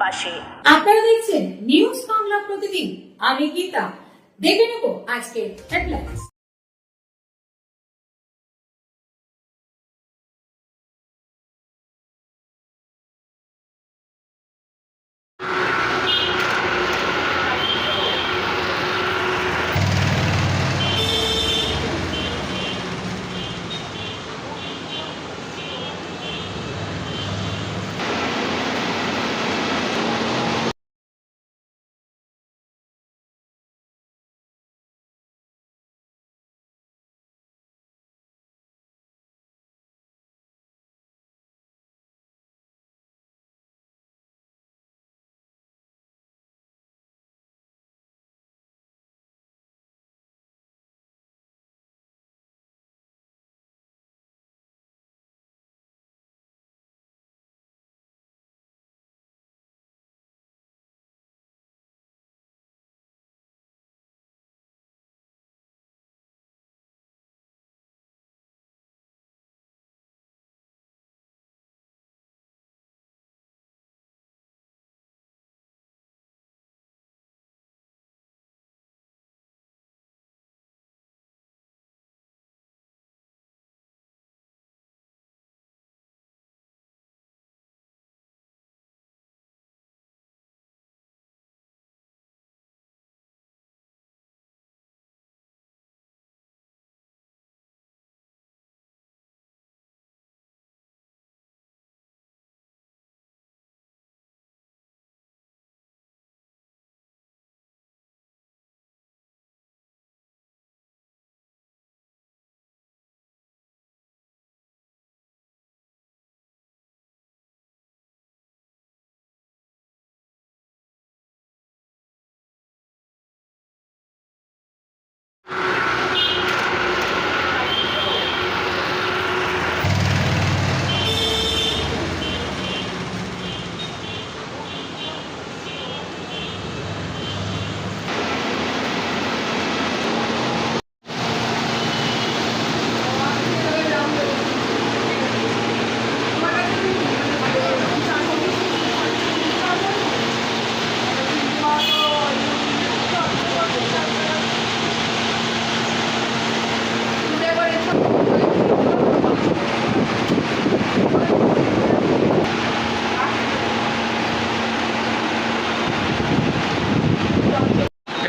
পাশে। আপনারা দেখছেন নিউজ বাংলা প্রতিদিন। আমি গীতা। দেখে নেব আজকের হেডলাইন্স।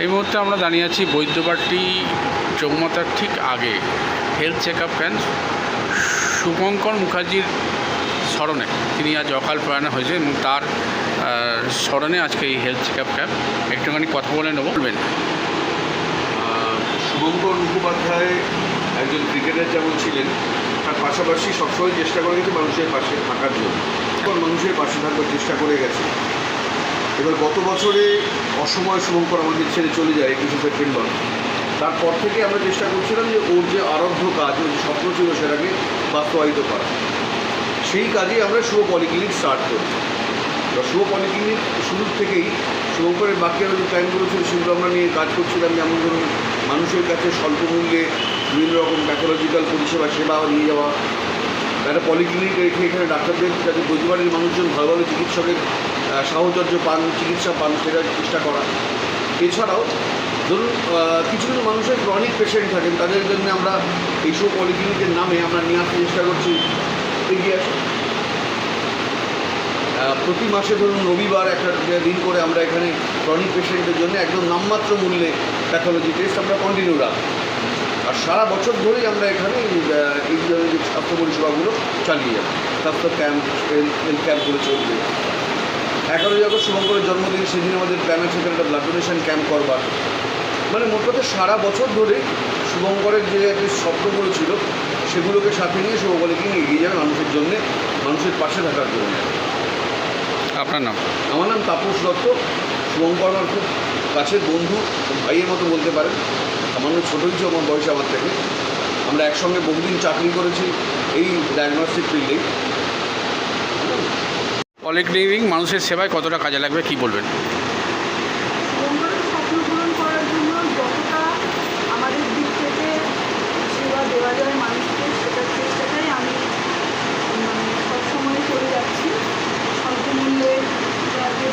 এই মুহূর্তে আমরা দাঁড়িয়ে আছি বৈদ্যবাটি চৌমাথার ঠিক আগে health check up camp Shubhankar মুখার্জির স্মরণে। তিনি আজ অকাল প্রয়াণ হয়েছে এবং তার স্মরণে আজকে এই হেলথ চেক আপ ক্যাম্প। একটুখানি কথা বলে নেব, বলবেন। শুভঙ্কর মুখোপাধ্যায় একজন ক্রিকেটার যেমন ছিলেন, তার পাশাপাশি সবসময় চেষ্টা করে গেছে মানুষের পাশে থাকার জন্য। এখন মানুষের পাশে থাকার চেষ্টা করে গেছে। এবার গত বছরে অসময় শুভঙ্কর আমাদের ছেড়ে চলে যায় 21শে সেপ্টেম্বর। তারপর থেকে আমরা চেষ্টা করছিলাম যে ওর যে আরাধ্য কাজ, ওর যে স্বপ্ন ছিল সেটাকে বাস্তবায়িত করা। সেই কাজে আমরা শুভ পলিক্লিনিক স্টার্ট করি। শুভ পলিক্লিনিক শুরুর থেকেই শুভঙ্করের বাকি আরও যে প্ল্যানগুলো ছিল সেগুলো আমরা নিয়ে কাজ করছিলাম। যেমন ধরুন, মানুষের কাছে স্বল্প মূল্যে বিভিন্ন রকম প্যাথোলজিক্যাল পরিষেবা সেবা নিয়ে যাওয়া, একটা পলিক্লিনিক রেখে এখানে ডাক্তারদের যাতে বৈদ্যবাড়ির মানুষজন ভালো ভালো চিকিৎসকের সাহচর্য পান, চিকিৎসা পান, সেটার চেষ্টা করা। এছাড়াও ধরুন কিছু কিছু মানুষের ক্রনিক পেশেন্ট থাকেন, তাদের জন্য আমরা এইসব পলিক্লিনিকের নামে আমরা নিয়ে আসতে চেষ্টা করছি এগিয়ে আসি। প্রতি মাসে ধরুন রবিবার একটা দিন করে আমরা এখানে ক্রনিক পেশেন্টের জন্য একদম নামমাত্র মূল্যে প্যাথোলজি টেস্ট আমরা কন্টিনিউ রাখি। আর সারা বছর ধরেই আমরা এখানে এই ধরনের যে স্বাস্থ্য পরিষেবাগুলো চালিয়ে যাব। স্বাস্থ্য ক্যাম্প, হেলথ ক্যাম্পগুলো চলবে। 11ই আগস্ট শুভঙ্করের জন্মদিন, সেদিন আমাদের প্ল্যান আছে একটা ব্লাড ডোনেশন ক্যাম্প করবার। মানে মোট কথা সারা বছর ধরে শুভঙ্করের যে একটা স্বপ্নগুলো ছিল সেগুলোকে সাথে নিয়ে শুভ পলিক্লিনিক এগিয়ে যাবে মানুষের জন্যে, মানুষের পাশে থাকার জন্য। আপনার নাম? আমার নাম তাপস দত্ত। শুভঙ্কর আমার খুব কাছের বন্ধু, ভাইয়ের মতো বলতে পারেন। সামান্য ছোটোই ছিল আমার বয়সে আমার থেকে। আমরা একসঙ্গে বহুদিন চাকরি করেছি এই ডায়াগনস্টিক ফিল্ডেই। পলিক্লিনিক মানুষের সেবায় কতটা কাজে লাগবে কি বলবেন? শুভঙ্করের স্বপ্ন পূরণ করার জন্য যতটা আমাদের দিক থেকে সেবা দেওয়া যায় মানুষকে, সেটার চেষ্টাটাই আমি সবসময় করে যাচ্ছি। স্বল্প মূল্যে যাতে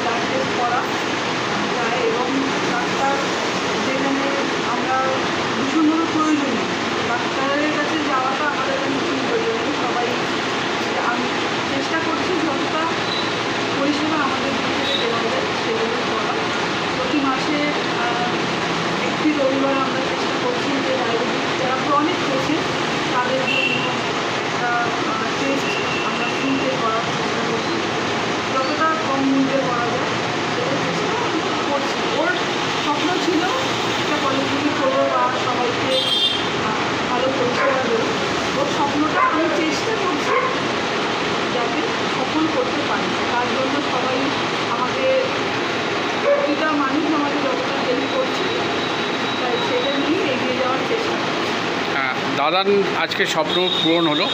দাদার আজকে স্বপ্ন পূরণ হলো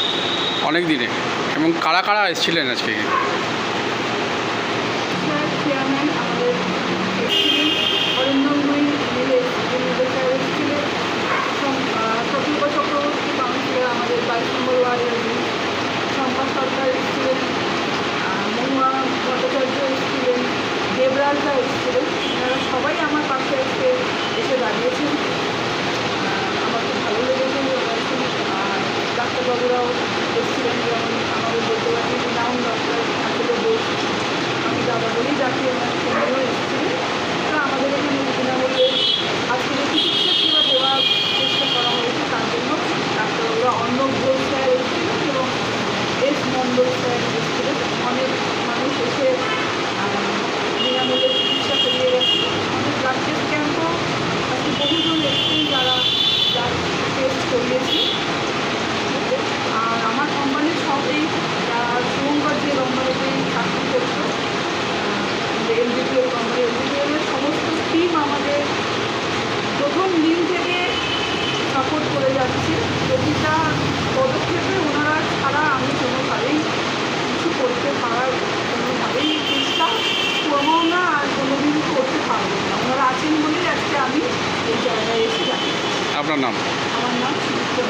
অনেক দিনে, এবং কারা কারা এসেছিলেন আজকে? স্যার চেয়ারম্যান আমাদের এসেছিলেন, অরিন্দময়ী স্যার এসেছিলেন, সতীর্থ চক্রবর্তী কাউন্সিলর আমাদের 22 নম্বর ওয়ার্ডের শম্পা সরকার এসেছিলেন, মহুয়া ভট্টাচার্য এসেছিলেন, দেবরাজদা এসেছিলেন। এনারা সবাই আমার পাশে আজকে এসে দাঁড়িয়েছেন। আমার খুব ভালো লেগেছে। আর ডাক্তারবাবুরাও এসেছিলেন, যেমন আমাদের বলতে পারি নাম ডক্টর আসলে বোস, আমি দাদা বলেই ডাকি, আমার তিনিও এসেছিলেন। তো আমাদের এখানে বিনামূল্যে আজকে যে চিকিৎসা সেবা দেওয়ার চেষ্টা করা হয়েছে, তার জন্য ডাক্তারবাবুরা অর্ণব ঘোষ স্যার এসেছিলেন এবং এস মণ্ডল স্যার এসেছিলেন। অনেক মানুষ এসে বিনামূল্যে চিকিৎসা করিয়ে গেছে। আমাদের ব্লাড টেস্ট ক্যাম্পও আজকে বহুজন এসেছেন যারা ব্লাড টেস্ট করিয়েছে। আর আমার কোম্পানির সব এই শুভঙ্কর যে কোম্পানিতে চাকরি করতো, এলবিপিএল কোম্পানি, এলবিপিএলের সমস্ত টিম আমাদের প্রথম দিন থেকে সাপোর্ট করে যাচ্ছে। প্রতিটা পদক্ষেপে ওনারা ছাড়া আমি কোনোভাবেই কিছু করতে পারার কোনোভাবেই চেষ্টা করবো না, আর কোনোদিন করতে পারবো না। ওনারা আছেন বলেই আজকে আমি এই জায়গায় এসে যাচ্ছি। আপনার নাম? আমার নাম সুচিত্রা।